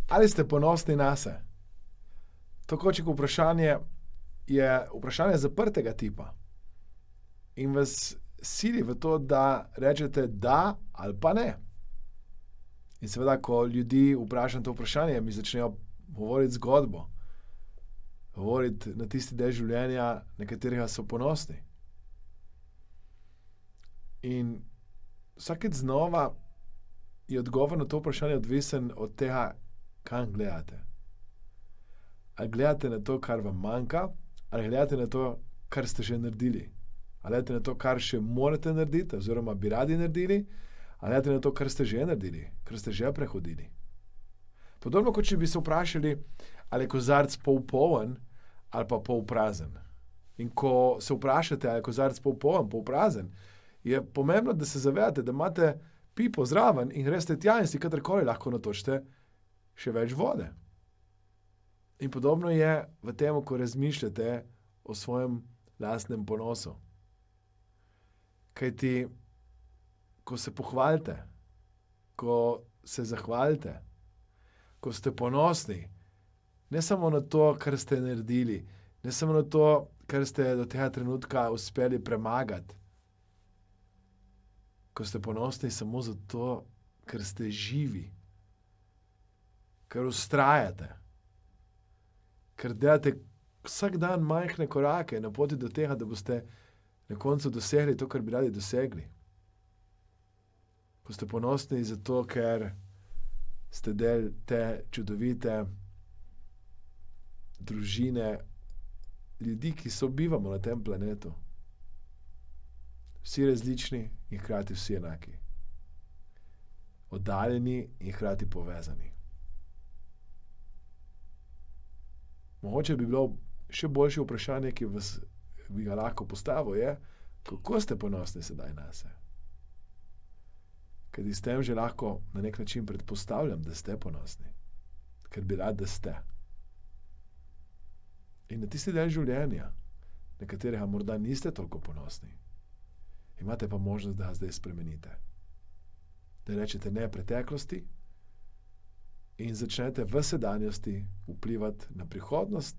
Ali ste ponosni nase? To kočeko vprašanje je vprašanje zaprtega tipa in vas sili v to, da rečete da ali pa ne. In seveda, ko ljudi vprašam to vprašanje, mi začnejo govoriti zgodbo, govoriti na tisti del življenja, na katerega so ponosni. In vsakeč znova je odgovor na to vprašanje odvisen od tega, kam gledate. Ali gledate na to, kar vam manjka, ali gledate na to, kar ste že naredili. Ali gledate na to, kar še morate narediti, oziroma bi radi naredili, ali gledate na to, kar ste že naredili, kar ste že prehodili. Podobno, kot če bi se vprašali, ali je kozarec pol poln ali pa pol prazen. In ko se vprašate, ali je kozarec pol poln, pol prazen, je pomembno, da se zavedate, da imate pipo zraven in greste tja in si kadarkoli lahko natočite še več vode. In podobno je v tem, ko razmišljate o svojem lastnem ponosu. Kajti, ko se pohvalite, ko se zahvalite, ko ste ponosni, ne samo na to, kar ste naredili, ne samo na to, kar ste do tega trenutka uspeli premagati, ko ste ponosni samo zato, ker ste živi, ker vztrajate, ker delate vsak dan majhne korake na poti do tega, da boste na koncu dosegli to, kar bi radi dosegli. Ko ste ponosni zato, ker ste del te čudovite družine ljudi, ki sobivamo na tem planetu. Vsi različni in hkrati vsi enaki. Oddaljeni in hkrati povezani. Mogoče bi bilo še boljše vprašanje, ki bi ga lahko postavil, je, kako ste ponosni sedaj nase? Ker s tem že lahko na nek način predpostavljam, da ste ponosni. Ker bi rad, da ste. In na tisti del življenja, na katerega morda niste toliko ponosni, imate pa možnost, da ga zdaj spremenite. Da rečete ne preteklosti in začnete v sedanjosti vplivati na prihodnost,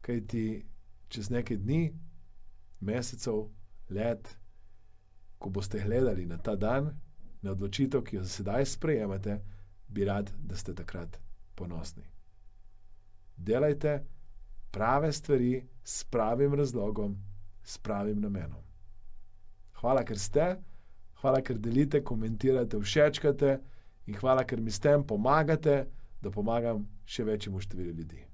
kajti čez nekaj dni, mesecev, let, ko boste gledali na ta dan, na odločitev, ki jo sedaj sprejemate, bi rad, da ste takrat ponosni. Delajte prave stvari s pravim razlogom, s pravim namenom. Hvala, ker ste, hvala, ker delite, komentirate, všečkate in hvala, ker mi s tem pomagate, da pomagam še večjemu številu ljudi.